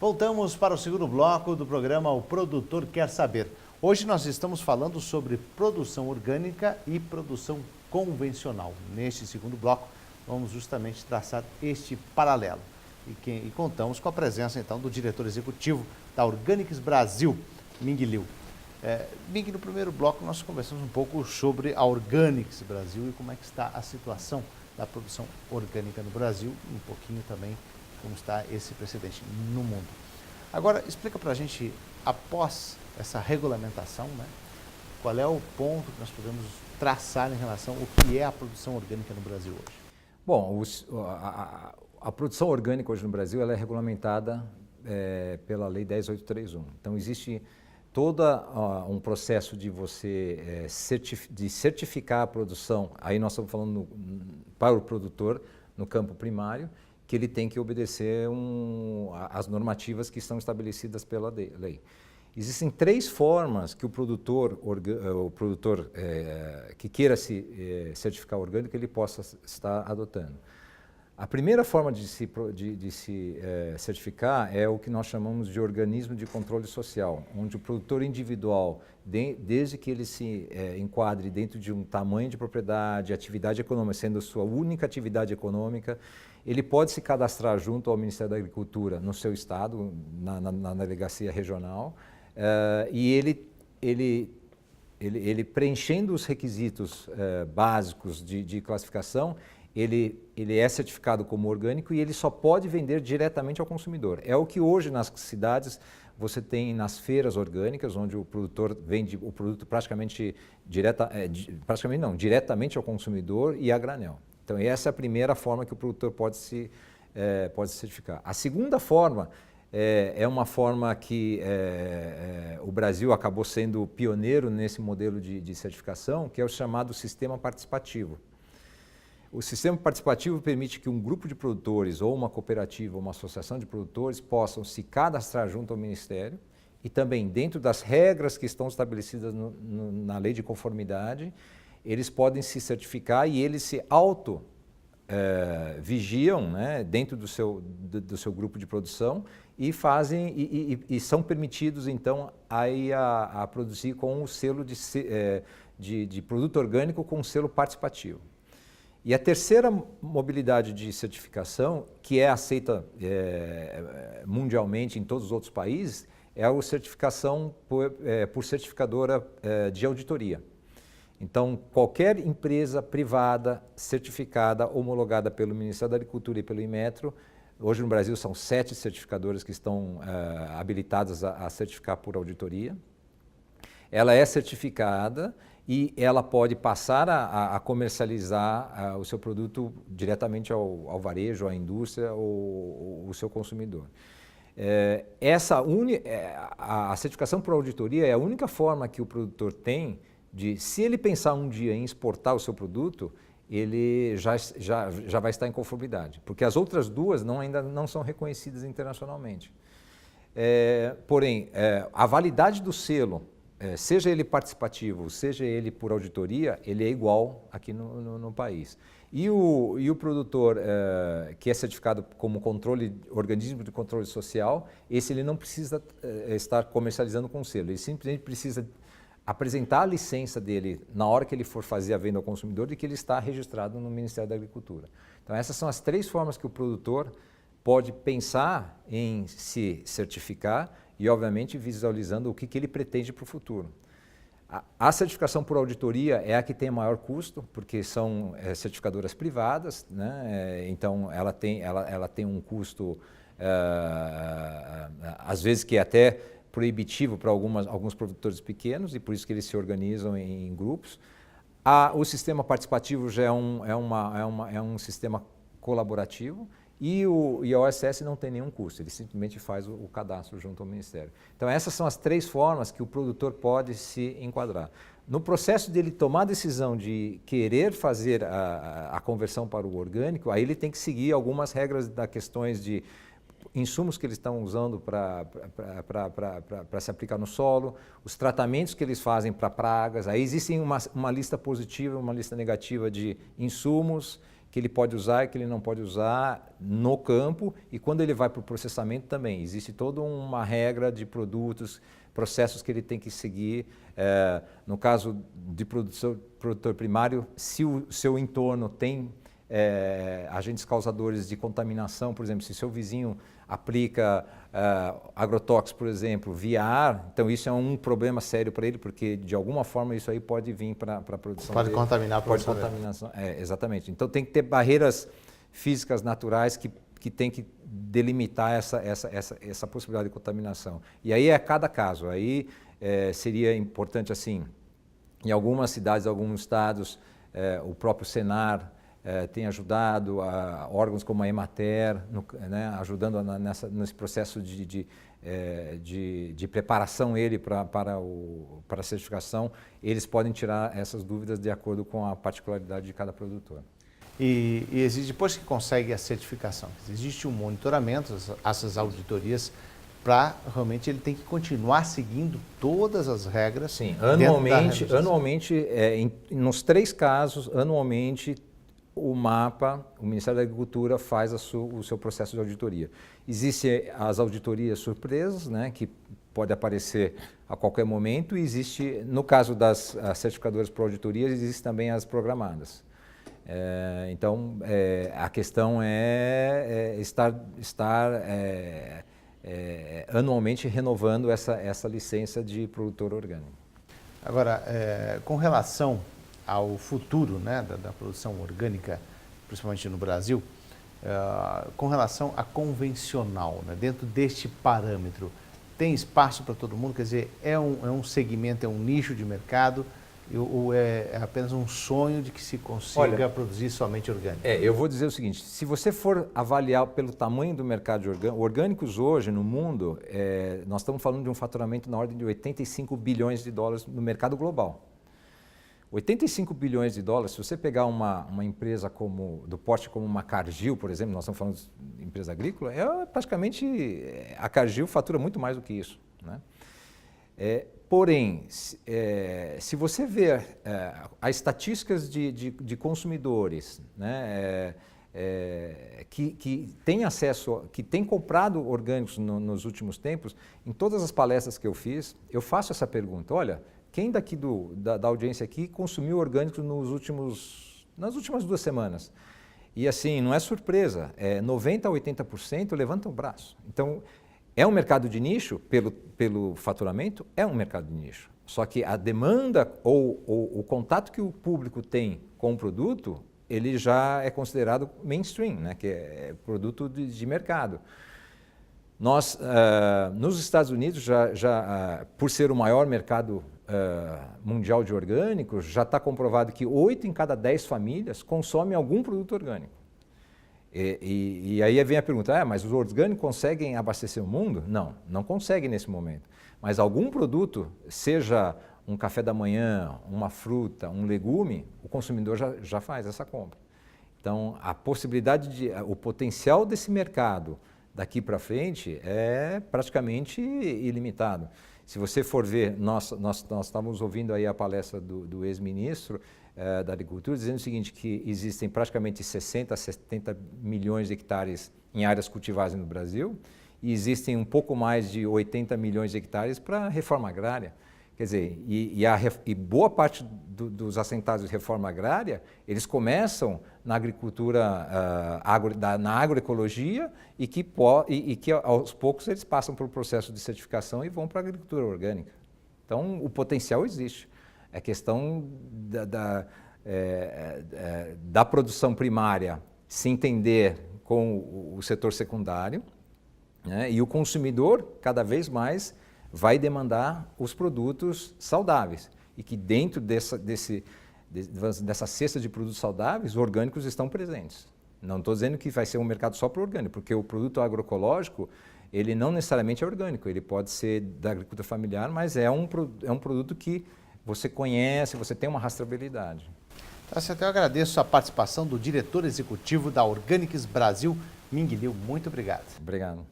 Voltamos para o segundo bloco do programa O Produtor Quer Saber. Hoje nós estamos falando sobre produção orgânica e produção convencional. Neste segundo bloco, vamos justamente traçar este paralelo. E contamos com a presença, então, do diretor executivo da Organics Brasil, Ming Liu. Ming, no primeiro bloco nós conversamos um pouco sobre a Organics Brasil e como é que está a situação da produção orgânica no Brasil e um pouquinho também como está esse precedente no mundo. Agora, explica para a gente, após essa regulamentação, né, qual é o ponto que nós podemos traçar em relação ao que é a produção orgânica no Brasil hoje? Bom, a produção orgânica hoje no Brasil ela é regulamentada pela Lei 10.831. Então, existe todo um processo de você certificar a produção, aí nós estamos falando para o produtor no campo primário, que ele tem que obedecer às normativas que estão estabelecidas pela lei. Existem três formas que o produtor que queira se certificar orgânico, ele possa estar adotando. A primeira forma de se certificar é o que nós chamamos de organismo de controle social, onde o produtor individual, desde que ele se enquadre dentro de um tamanho de propriedade, atividade econômica, sendo a sua única atividade econômica, ele pode se cadastrar junto ao Ministério da Agricultura no seu estado, na delegacia regional, e ele preenchendo os requisitos básicos de classificação, ele é certificado como orgânico e ele só pode vender diretamente ao consumidor. É o que hoje nas cidades você tem nas feiras orgânicas, onde o produtor vende o produto diretamente ao consumidor e a granel. Então essa é a primeira forma que o produtor pode se certificar. A segunda forma é uma forma que o Brasil acabou sendo pioneiro nesse modelo de certificação, que é o chamado sistema participativo. O sistema participativo permite que um grupo de produtores ou uma cooperativa ou uma associação de produtores possam se cadastrar junto ao Ministério e também dentro das regras que estão estabelecidas na lei de conformidade, eles podem se certificar e eles se vigiam, né, dentro do seu grupo de produção e são permitidos então a produzir com o selo de produto orgânico com o selo participativo. E a terceira modalidade de certificação, que é aceita mundialmente em todos os outros países, é a certificação por certificadora de auditoria. Então, qualquer empresa privada certificada, homologada pelo Ministério da Agricultura e pelo Inmetro, hoje no Brasil são 7 certificadoras que estão habilitadas a certificar por auditoria, ela é certificada e ela pode passar a comercializar o seu produto diretamente ao varejo, à indústria ou ao seu consumidor. A certificação por auditoria é a única forma que o produtor tem de, se ele pensar um dia em exportar o seu produto, ele já vai estar em conformidade, porque as outras duas ainda não são reconhecidas internacionalmente. Porém, a validade do selo, seja ele participativo, seja ele por auditoria, ele é igual aqui no país. E o produtor que é certificado como organismo de controle social, esse ele não precisa estar comercializando com selo, ele simplesmente precisa apresentar a licença dele na hora que ele for fazer a venda ao consumidor e que ele está registrado no Ministério da Agricultura. Então essas são as três formas que o produtor pode pensar em se certificar e, obviamente, visualizando o que ele pretende para o futuro. A certificação por auditoria é a que tem maior custo, porque são certificadoras privadas, né? Então ela tem um custo, às vezes, que é até proibitivo para alguns produtores pequenos, e por isso que eles se organizam em grupos. O sistema participativo já é um sistema colaborativo, e a OSS não tem nenhum custo, ele simplesmente faz o cadastro junto ao Ministério. Então essas são as três formas que o produtor pode se enquadrar. No processo dele tomar a decisão de querer fazer a conversão para o orgânico, aí ele tem que seguir algumas regras das questões de insumos que eles estão usando para se aplicar no solo, os tratamentos que eles fazem para pragas. Aí existem uma lista positiva e uma lista negativa de insumos que ele pode usar e que ele não pode usar no campo, e quando ele vai para o processamento também. Existe toda uma regra de produtos, processos que ele tem que seguir. No caso de produtor primário, se o seu entorno tem agentes causadores de contaminação, por exemplo, se seu vizinho aplica agrotóxicos, por exemplo, via ar, então isso é um problema sério para ele, porque de alguma forma isso aí pode vir para a produção Pode dele. contaminar a produção. Pode contaminação, exatamente. Então tem que ter barreiras físicas naturais que tem que delimitar essa possibilidade de contaminação. E aí é cada caso. Aí seria importante, assim, em algumas cidades, alguns estados, o próprio Senar tem ajudado, órgãos como a Emater, né, ajudando nesse processo de preparação para a certificação. Eles podem tirar essas dúvidas de acordo com a particularidade de cada produtor. E existe, depois que consegue a certificação, existe um monitoramento, essas auditorias, para realmente ele tem que continuar seguindo todas as regras. Sim, anualmente nos 3 casos, anualmente, o MAPA, o Ministério da Agricultura, faz o seu processo de auditoria. Existem as auditorias surpresas, né, que pode aparecer a qualquer momento, e existe, no caso das certificadoras por auditoria, existem também as programadas. Então, a questão é estar anualmente renovando essa licença de produtor orgânico. Agora, com relação ao futuro, né, da produção orgânica, principalmente no Brasil, com relação à convencional, né, dentro deste parâmetro, tem espaço para todo mundo? Quer dizer, é um segmento, é um nicho de mercado, ou é apenas um sonho de que se consiga produzir somente orgânico? Eu vou dizer o seguinte, se você for avaliar pelo tamanho do mercado de orgânicos hoje no mundo, nós estamos falando de um faturamento na ordem de 85 bilhões de dólares no mercado global. 85 bilhões de dólares, se você pegar uma empresa do porte como uma Cargill, por exemplo, nós estamos falando de empresa agrícola, praticamente a Cargill fatura muito mais do que isso, né? Porém, se você ver as estatísticas de consumidores, né, que têm acesso, que têm comprado orgânicos nos últimos tempos, em todas as palestras que eu fiz, eu faço essa pergunta: olha, quem daqui da audiência aqui consumiu orgânicos nas últimas 2 semanas? E assim, não é surpresa, 90% a 80% levantam o braço. Então, é um mercado de nicho, pelo faturamento, é um mercado de nicho. Só que a demanda ou o contato que o público tem com o produto, ele já é considerado mainstream, né, que é produto de mercado. Nós, nos Estados Unidos, por ser o maior mercado mundial de orgânicos, já está comprovado que 8 em cada 10 famílias consomem algum produto orgânico. E aí vem a pergunta, mas os orgânicos conseguem abastecer o mundo? Não, não conseguem nesse momento. Mas algum produto, seja um café da manhã, uma fruta, um legume, o consumidor já faz essa compra. Então, a possibilidade, o potencial desse mercado daqui para frente é praticamente ilimitado. Se você for ver, nós estávamos ouvindo aí a palestra do ex-ministro da Agricultura, dizendo o seguinte, que existem praticamente 60 a 70 milhões de hectares em áreas cultivadas no Brasil e existem um pouco mais de 80 milhões de hectares para reforma agrária. Quer dizer, e boa parte dos assentados de reforma agrária, eles começam na agricultura, na agroecologia e que aos poucos eles passam pelo processo de certificação e vão para a agricultura orgânica. Então, o potencial existe. É questão da produção primária se entender com o setor secundário, né, e o consumidor, cada vez mais, vai demandar os produtos saudáveis. E que dentro dessa cesta de produtos saudáveis, orgânicos estão presentes. Não estou dizendo que vai ser um mercado só para o orgânico, porque o produto agroecológico, ele não necessariamente é orgânico, ele pode ser da agricultura familiar, mas é um produto que você conhece, você tem uma rastreabilidade. Eu agradeço a participação do diretor executivo da Organics Brasil, Ming Liu. Muito obrigado. Obrigado.